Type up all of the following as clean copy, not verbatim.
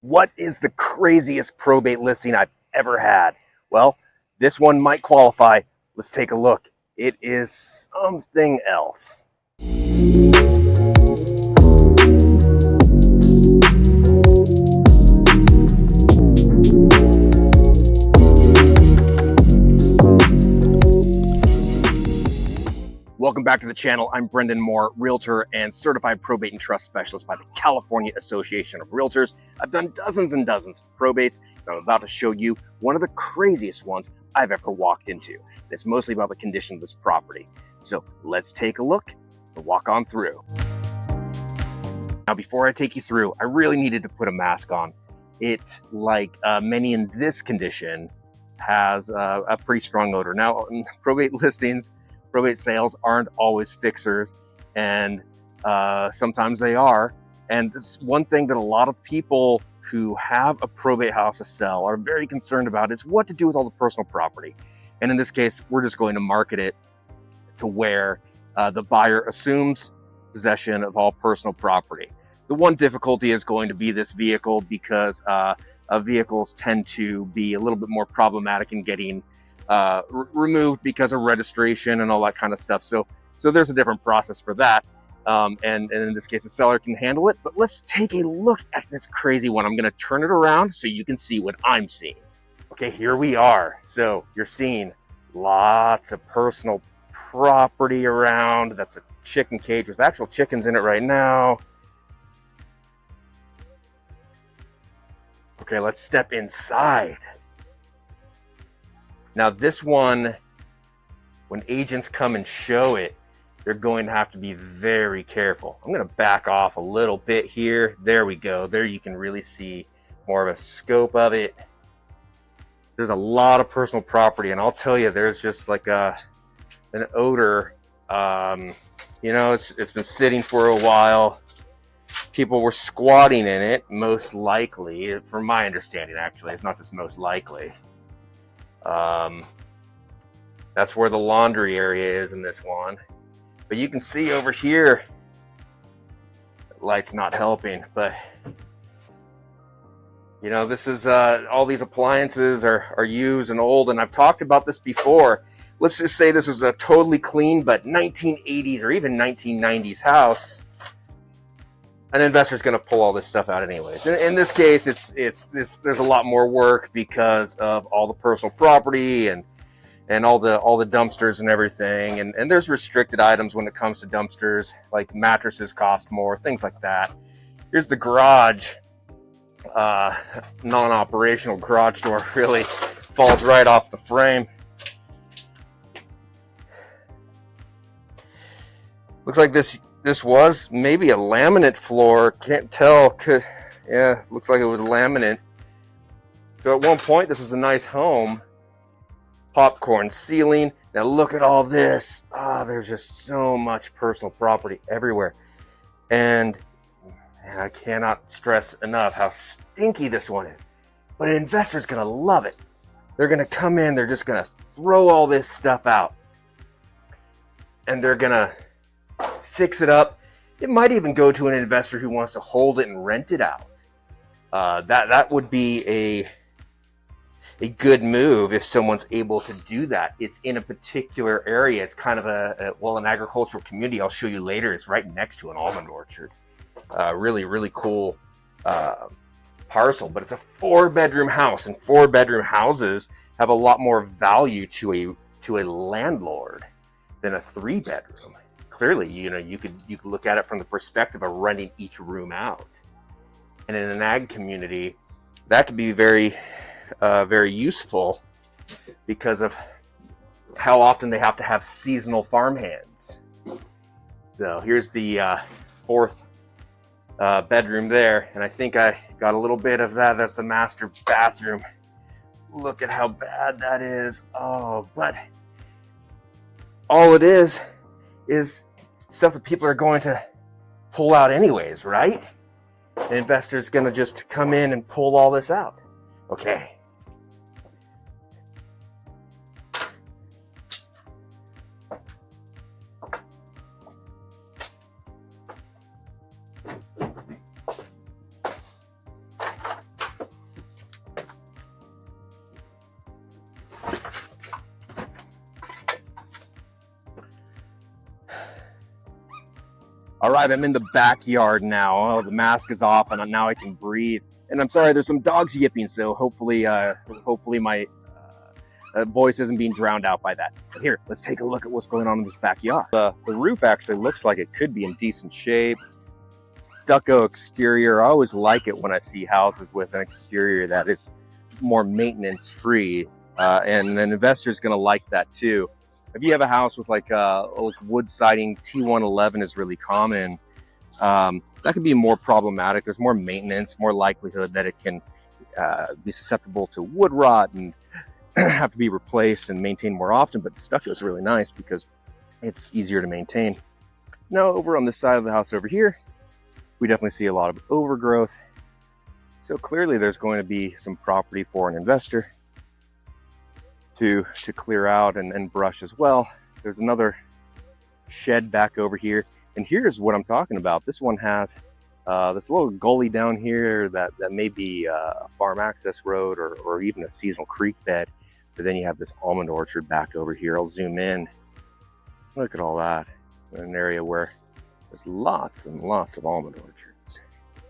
What is the craziest probate listing I've ever had? Well, this one might qualify. Let's take a look. It is something else. Welcome back to the channel. I'm Brendan Mohr, realtor and certified probate and trust specialist by the California Association of Realtors. I've done dozens and dozens of probates, and I'm about to show you one of the craziest ones I've ever walked into. It's mostly about the condition of this property. So let's take a look and walk on through. Now, before I take you through, I really needed to put a mask on. It, like many in this condition, has a pretty strong odor. Now, in probate listings, probate sales aren't always fixers, and sometimes they are. And this one thing that a lot of people who have a probate house to sell are very concerned about is what to do with all the personal property. And in this case, we're just going to market it to where the buyer assumes possession of all personal property. The one difficulty is going to be this vehicle, because vehicles tend to be a little bit more problematic in getting removed because of registration and all that kind of stuff. So there's a different process for that. And in this case, the seller can handle it. But let's take a look at this crazy one. I'm going to turn it around so you can see what I'm seeing. Okay, here we are. So you're seeing lots of personal property around. That's a chicken cage with actual chickens in it right now. Okay, let's step inside. Now this one, when agents come and show it, they're going to have to be very careful. I'm going to back off a little bit here. There we go. There you can really see more of a scope of it. There's a lot of personal property, and I'll tell you, there's just like an odor. You know, it's been sitting for a while. People were squatting in it, most likely, from my understanding. Actually, it's not just most likely. That's where the laundry area is in this one. But you can see over here, the light's not helping, but you know, this is all these appliances are used and old, and I've talked about this before. Let's just say this was a totally clean but 1980s or even 1990s house. An investor's going to pull all this stuff out anyways. In this case, there's a lot more work because of all the personal property and all the dumpsters and everything. And there's restricted items when it comes to dumpsters, like mattresses cost more, things like that. Here's the garage. Non-operational garage door really falls right off the frame. Looks like this was maybe a laminate floor. Can't tell. Yeah, looks like it was laminate. So at one point, this was a nice home. Popcorn ceiling. Now look at all this. There's just so much personal property everywhere. And I cannot stress enough how stinky this one is. But an investor's going to love it. They're going to come in. They're just going to throw all this stuff out. And they're going to fix it up. It might even go to an investor who wants to hold it and rent it out. That would be a good move if someone's able to do that. It's in a particular area. It's kind of an agricultural community. I'll show you later. It's right next to an almond orchard. Really cool parcel. But it's a 4-bedroom house, and 4-bedroom houses have a lot more value to a landlord than a 3-bedroom. Clearly, you know, you could look at it from the perspective of renting each room out. And in an ag community, that could be very useful because of how often they have to have seasonal farmhands. So here's the 4th bedroom there, and I think I got a little bit of that. That's the master bathroom. Look at how bad that is. Oh, but all it is stuff that people are going to pull out anyways, right? The investor's going to just come in and pull all this out. Okay. All right, I'm in the backyard now. Oh, the mask is off, and now I can breathe. And I'm sorry, there's some dogs yipping, so hopefully my voice isn't being drowned out by that. But here, let's take a look at what's going on in this backyard. The roof actually looks like it could be in decent shape. Stucco exterior. I always like it when I see houses with an exterior that is more maintenance free, and an investor is going to like that too. If you have a house with like wood siding, T111 is really common. That could be more problematic. There's more maintenance, more likelihood that it can be susceptible to wood rot and have to be replaced and maintained more often. But stucco is really nice because it's easier to maintain. Now over on this side of the house over here, we definitely see a lot of overgrowth. So clearly there's going to be some property for an investor to clear out and brush as well. There's another shed back over here. And here's what I'm talking about. This one has this little gully down here that may be a farm access road or even a seasonal creek bed. But then you have this almond orchard back over here. I'll zoom in. Look at all that. In an area where there's lots and lots of almond orchards.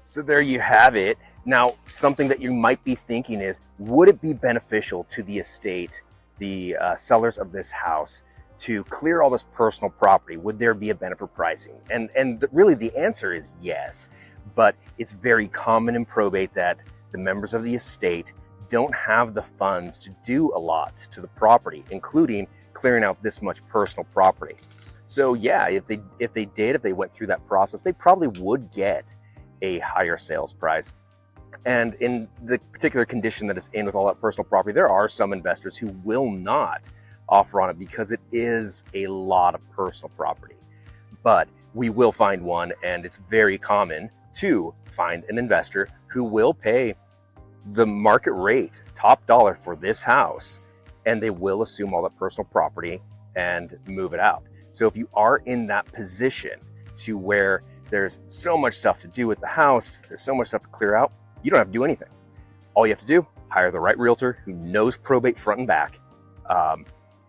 So there you have it. Now, something that you might be thinking is, would it be beneficial to the estate, the sellers of this house, to clear all this personal property? Would there be a benefit pricing? And really the answer is yes, but it's very common in probate that the members of the estate don't have the funds to do a lot to the property, including clearing out this much personal property. So yeah, if they went through that process, they probably would get a higher sales price. And in the particular condition that it's in with all that personal property, there are some investors who will not offer on it because it is a lot of personal property. But we will find one, and it's very common to find an investor who will pay the market rate, top dollar for this house, and they will assume all that personal property and move it out. So if you are in that position to where there's so much stuff to do with the house, there's so much stuff to clear out, you don't have to do anything. All you have to do, hire the right realtor who knows probate front and back.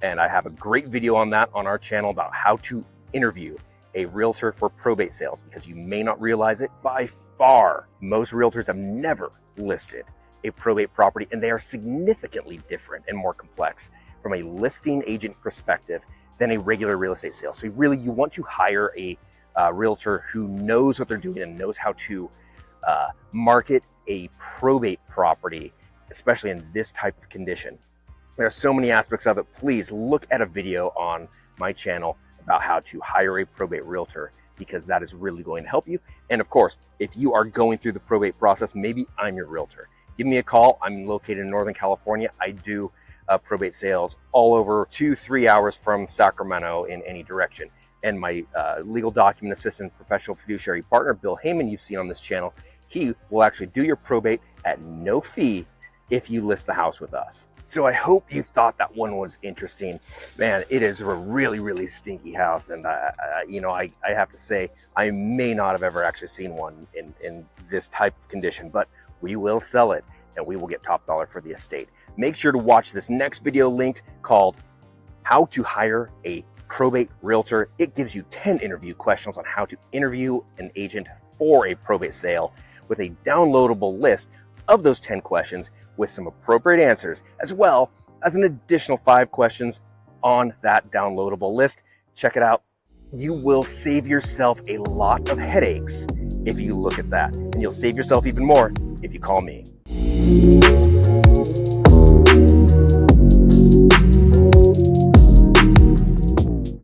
And I have a great video on that on our channel about how to interview a realtor for probate sales, because you may not realize it. By far, most realtors have never listed a probate property, and they are significantly different and more complex from a listing agent perspective than a regular real estate sale. So really, you want to hire a realtor who knows what they're doing and knows how to market a probate property, especially in this type of condition. There are so many aspects of it. Please look at a video on my channel about how to hire a probate realtor, because that is really going to help you. And of course, if you are going through the probate process, maybe I'm your realtor. Give me a call. I'm located in Northern California. I do probate sales all over 2-3 hours from Sacramento in any direction. And my legal document assistant, professional fiduciary partner, Bill Heyman, you've seen on this channel, he will actually do your probate at no fee if you list the house with us. So I hope you thought that one was interesting. Man, it is a really, really stinky house. And I have to say, I may not have ever actually seen one in this type of condition, but we will sell it and we will get top dollar for the estate. Make sure to watch this next video linked called How to Hire a Probate Realtor. It gives you 10 interview questions on how to interview an agent for a probate sale, with a downloadable list of those 10 questions with some appropriate answers, as well as an additional 5 questions on that downloadable list. Check it out. You will save yourself a lot of headaches if you look at that, and you'll save yourself even more if you call me.